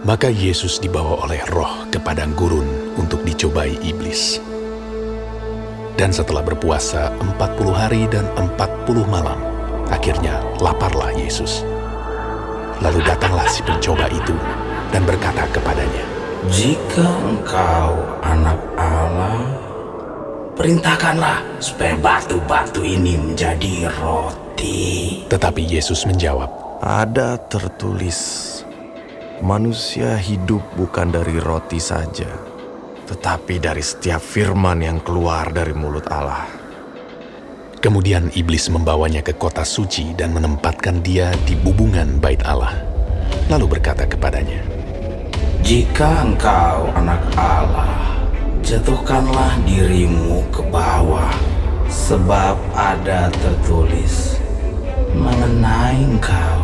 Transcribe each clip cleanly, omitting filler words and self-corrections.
Maka Yesus dibawa oleh Roh ke padang gurun untuk dicobai iblis. Dan setelah berpuasa 40 hari dan 40 malam, akhirnya laparlah Yesus. Lalu datanglah si pencoba itu dan berkata kepadanya, "Jika engkau anak Allah, perintahkanlah supaya batu-batu ini menjadi roti." Tetapi Yesus menjawab, Ada tertulis, manusia hidup bukan dari roti saja, tetapi dari setiap firman yang keluar dari mulut Allah. Kemudian iblis membawanya ke kota suci dan menempatkan dia di bubungan bait Allah. Lalu berkata kepadanya, "Jika engkau anak Allah, jatuhkanlah dirimu ke bawah, sebab ada tertulis mengenai engkau,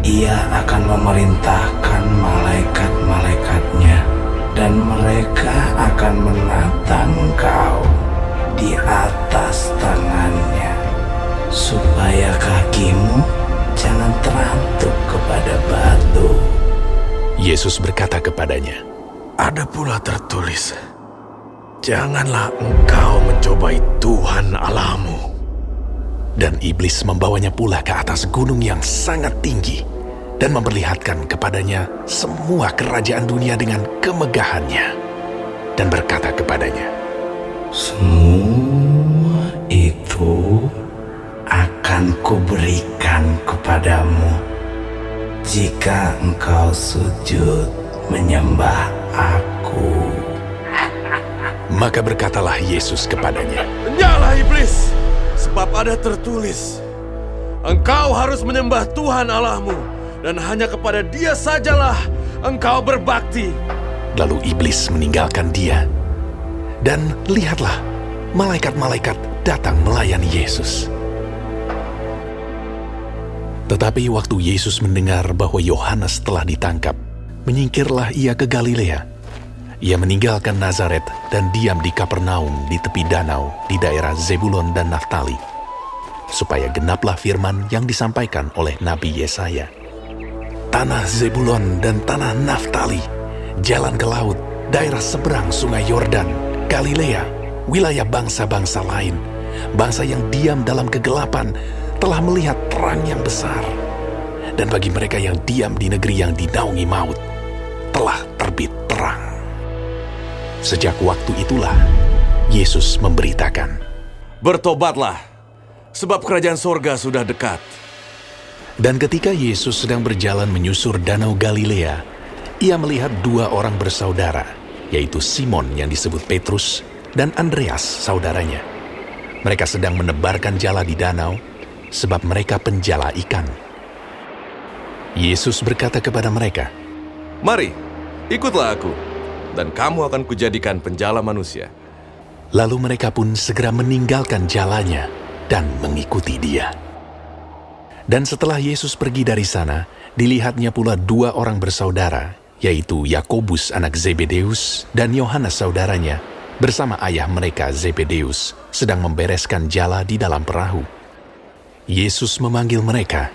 Ia akan memerintahkan malaikat-malaikatnya, dan mereka akan menatang engkau di atas tangannya, supaya kakimu jangan terantuk kepada batu." Yesus berkata kepadanya, Ada pula tertulis, janganlah engkau mencobai Tuhan Allahmu. dan iblis membawanya pula ke atas gunung yang sangat tinggi dan memperlihatkan kepadanya semua kerajaan dunia dengan kemegahannya, dan berkata kepadanya, "Semua itu akan kuberikan kepadamu jika engkau sujud menyembah Aku." Maka berkatalah Yesus kepadanya, Nyala iblis, sebab ada tertulis, engkau harus menyembah Tuhan Allahmu, dan hanya kepada Dia sajalah engkau berbakti. Lalu iblis meninggalkan dia. Dan lihatlah, malaikat-malaikat datang melayani Yesus. Tetapi waktu Yesus mendengar bahwa Yohanes telah ditangkap, menyingkirlah ia ke Galilea. Ia meninggalkan Nazaret dan diam di Kapernaum di tepi danau di daerah Zebulon dan Naftali, supaya genaplah firman yang disampaikan oleh Nabi Yesaya. Tanah Zebulon dan tanah Naftali, jalan ke laut, daerah seberang sungai Yordan, Galilea, wilayah bangsa-bangsa lain, bangsa yang diam dalam kegelapan, telah melihat terang yang besar. Dan bagi mereka yang diam di negeri yang dinaungi maut, telah terbit terang. Sejak waktu itulah, Yesus memberitakan, Bertobatlah, sebab kerajaan sorga sudah dekat. dan ketika Yesus sedang berjalan menyusur danau Galilea, ia melihat dua orang bersaudara, yaitu Simon yang disebut Petrus dan Andreas saudaranya. Mereka sedang menebarkan jala di danau, sebab mereka penjala ikan. Yesus berkata kepada mereka, Mari, ikutlah aku, dan kamu akan kujadikan penjala manusia. lalu mereka pun segera meninggalkan jalannya dan mengikuti dia. Dan setelah Yesus pergi dari sana, dilihatnya pula dua orang bersaudara, yaitu Yakobus anak Zebedeus dan Yohanes saudaranya, bersama ayah mereka Zebedeus, sedang membereskan jala di dalam perahu. Yesus memanggil mereka,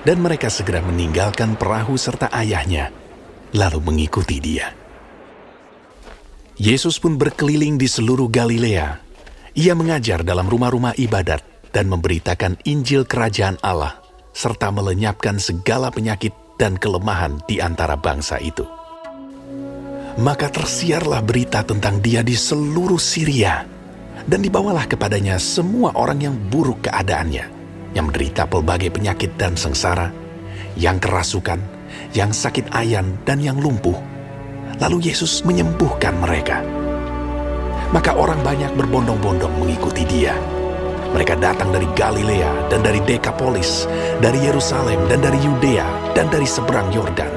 dan mereka segera meninggalkan perahu serta ayahnya, lalu mengikuti dia. Yesus pun berkeliling di seluruh Galilea. Ia mengajar dalam rumah-rumah ibadat dan memberitakan Injil Kerajaan Allah, serta melenyapkan segala penyakit dan kelemahan di antara bangsa itu. Maka tersiarlah berita tentang dia di seluruh Syria, dan dibawalah kepadanya semua orang yang buruk keadaannya, yang menderita pelbagai penyakit dan sengsara, yang kerasukan, yang sakit ayan, dan yang lumpuh. Lalu Yesus menyembuhkan mereka. Maka orang banyak berbondong-bondong mengikuti dia. Mereka datang dari Galilea dan dari Dekapolis, dari Yerusalem dan dari Yudea dan dari seberang Yordan,